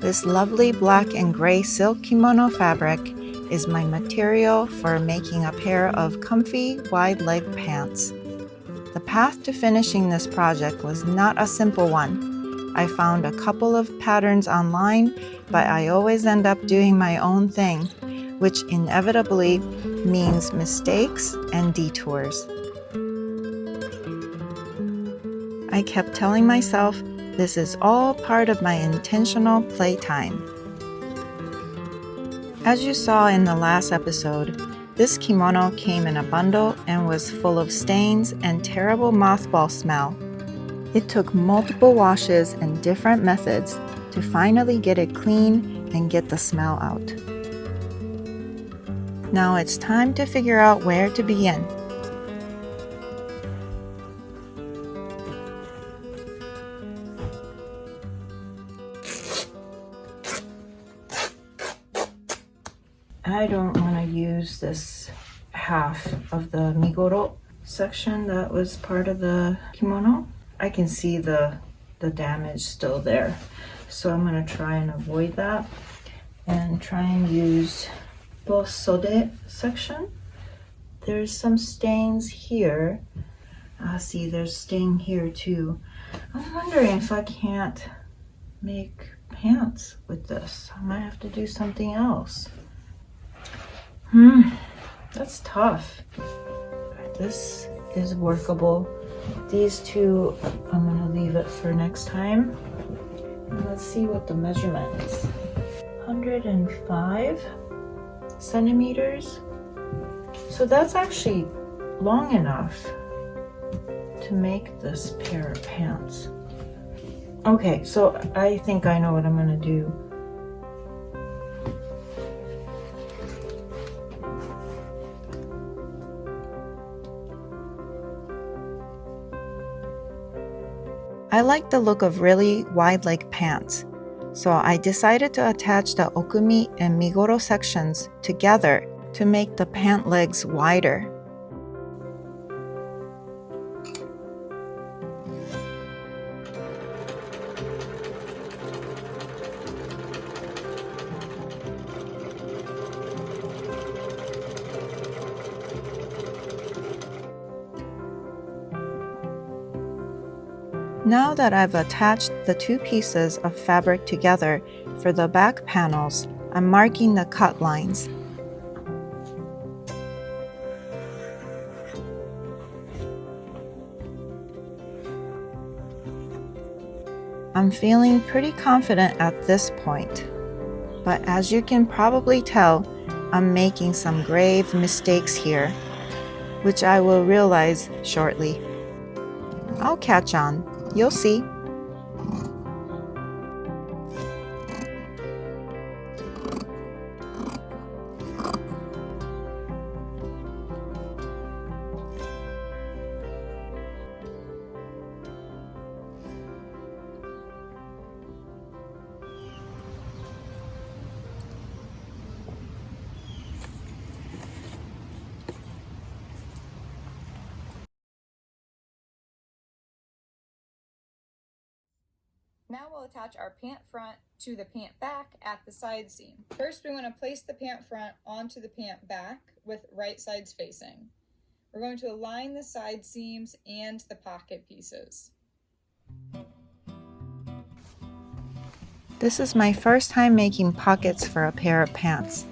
This lovely black and gray silk kimono fabric is my material for making a pair of comfy wide leg pants. The path to finishing this project was not a simple one. I found a couple of patterns online, but I always end up doing my own thing, which inevitably means mistakes and detours. I kept telling myself this is all part of my intentional playtime. As you saw in the last episode, this kimono came in a bundle and was full of stains and terrible mothball smell. It took multiple washes and different methods to finally get it clean and get the smell out. Now it's time to figure out where to begin. I don't want to use this half of the Migoro section that was part of the kimono. I can see the damage still there. So I'm going to try and avoid that and try and use both Sode section. There's some stains here. See, there's stain here too. I'm wondering if I can't make pants with this. I might have to do something else. That's tough. This is workable. These two, I'm gonna leave it for next time. Let's see what the measurement is. 105 centimeters. So that's actually long enough to make this pair of pants. Okay, so I think I know what I'm gonna do. I like the look of really wide leg pants, so I decided to attach the Okumi and Migoro sections together to make the pant legs wider. Now that I've attached the two pieces of fabric together for the back panels, I'm marking the cut lines. I'm feeling pretty confident at this point, but as you can probably tell, I'm making some grave mistakes here, which I will realize shortly. I'll catch on. You'll see. Now we'll attach our pant front to the pant back at the side seam. First, we want to place the pant front onto the pant back with right sides facing. We're going to align the side seams and the pocket pieces. This is my first time making pockets for a pair of pants,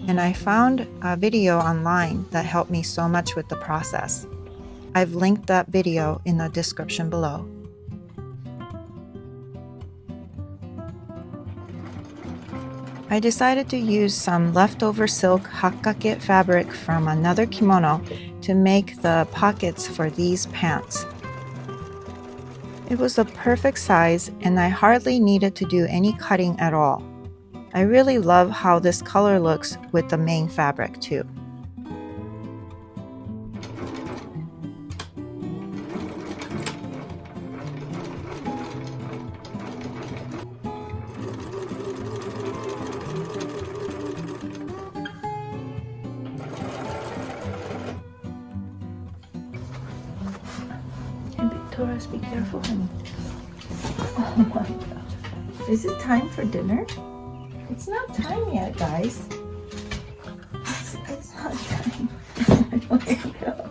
and I found a video online that helped me so much with the process. I've linked that video in the description below. I decided to use some leftover silk Hakkake fabric from another kimono to make the pockets for these pants. It was the perfect size and I hardly needed to do any cutting at all. I really love how this color looks with the main fabric too. Taurus, be careful, honey. Oh my god. Is it time for dinner? It's not time yet, guys. It's not time. Let it go.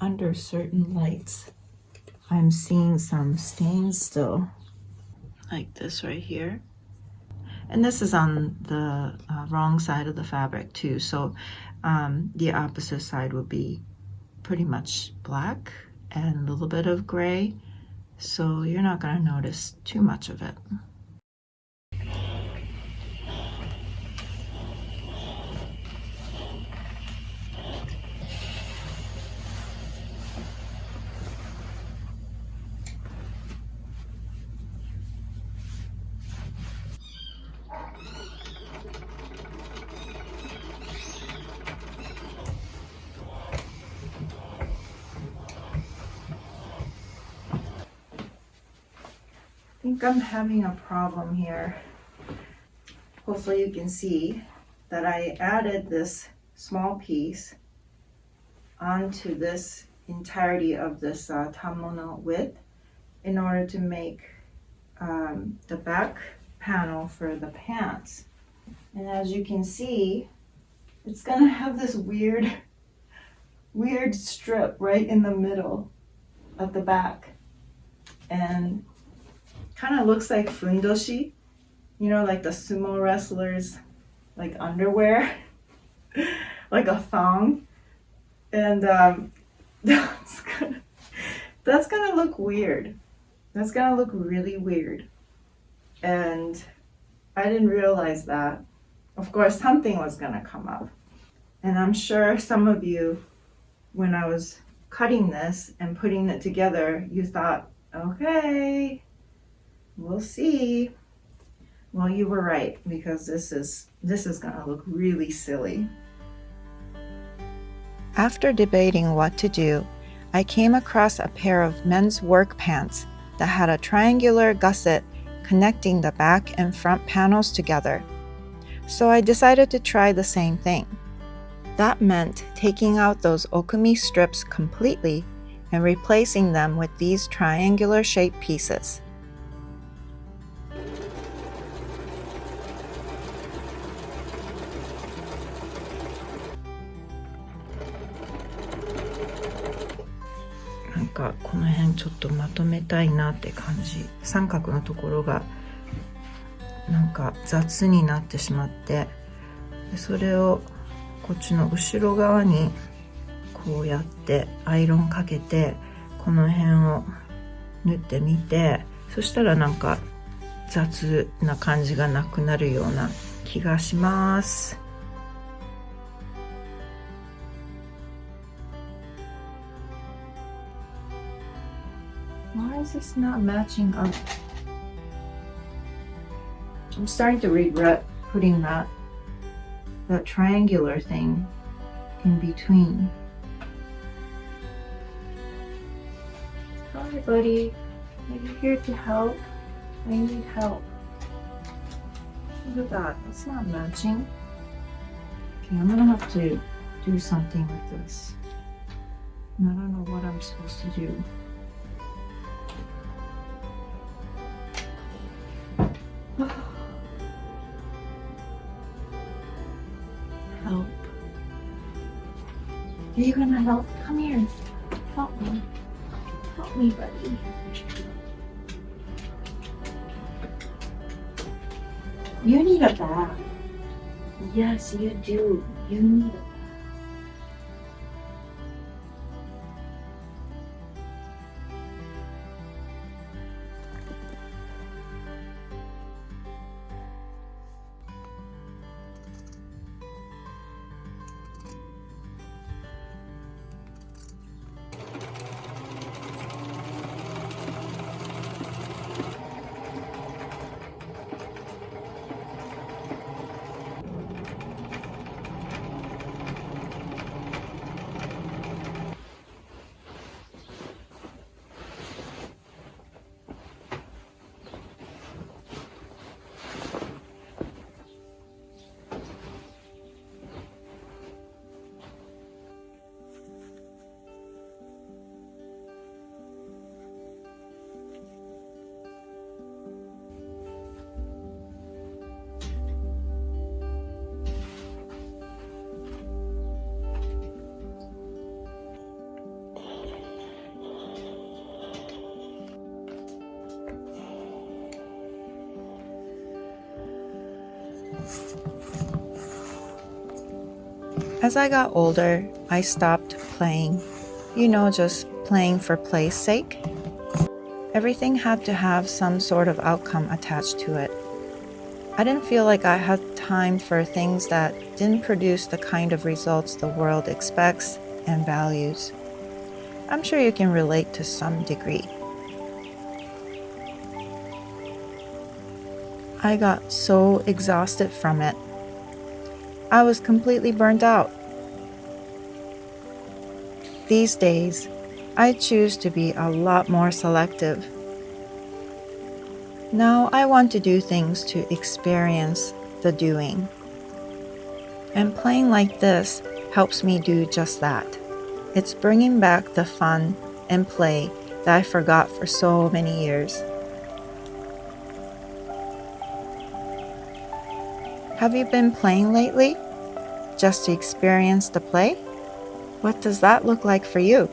Under certain lights, I'm seeing some stains still, like this right here. And this is on the wrong side of the fabric too, so the opposite side would be pretty much black and a little bit of gray, so you're not going to notice too much of it. I think I'm having a problem here. Hopefully you can see that I added this small piece onto this entirety of this Kimono width in order to make the back panel for the pants. And as you can see, it's gonna have this weird strip right in the middle of the back. And kind of looks like fundoshi, you know, like the sumo wrestlers, like underwear, like a thong. And that's gonna look weird. That's gonna look really weird. And I didn't realize that. Of course, something was gonna come up. And I'm sure some of you, when I was cutting this and putting it together, you thought, okay, we'll see. Well, you were right, because this is gonna look really silly. After debating what to do, I came across a pair of men's work pants that had a triangular gusset connecting the back and front panels together. So I decided to try the same thing. That meant taking out those Okumi strips completely and replacing them with these triangular shaped pieces.なんかこの辺ちょっとまとめたいなって感じ。三角のところがなんか雑になってしまって、それをこっちの後ろ側にこうやってアイロンかけてこの辺を縫ってみて、そしたらなんか雑な感じがなくなるような気がします。Why is this not matching up? I'm starting to regret putting that triangular thing in between. Hi, buddy. Are you here to help? I need help. Look at that. It's not matching. Okay, I'm gonna have to do something with this. And I don't know what I'm supposed to do. Help. Are you gonna help? Come here. Help me. Help me, buddy. You need a bath. Yes, you do. You need a bath. As I got older, I stopped playing. You know, just playing for play's sake. Everything had to have some sort of outcome attached to it. I didn't feel like I had time for things that didn't produce the kind of results the world expects and values. I'm sure you can relate to some degree. I got so exhausted from it. I was completely burnt out. These days, I choose to be a lot more selective. Now I want to do things to experience the doing. And playing like this helps me do just that. It's bringing back the fun and play that I forgot for so many years. Have you been playing lately? Just to experience the play? What does that look like for you?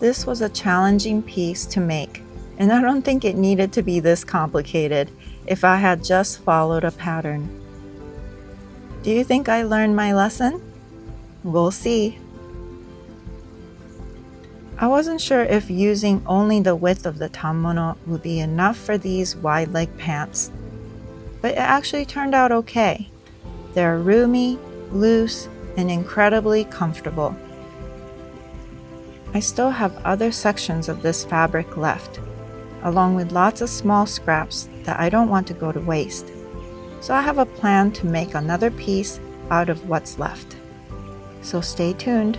This was a challenging piece to make, and I don't think it needed to be this complicated if I had just followed a pattern. Do you think I learned my lesson? We'll see. I wasn't sure if using only the width of the kimono would be enough for these wide leg pants, but it actually turned out okay. They're roomy, loose, and incredibly comfortable. I still have other sections of this fabric left, along with lots of small scraps that I don't want to go to waste. So I have a plan to make another piece out of what's left. So stay tuned.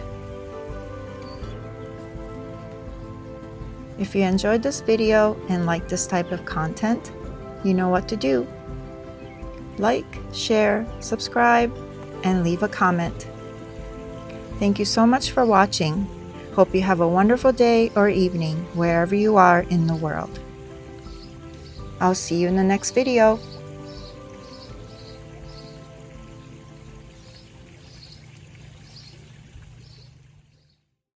If you enjoyed this video and like this type of content, you know what to do. Like, share, subscribe, and leave a comment. Thank you so much for watching. Hope you have a wonderful day or evening wherever you are in the world. I'll see you in the next video.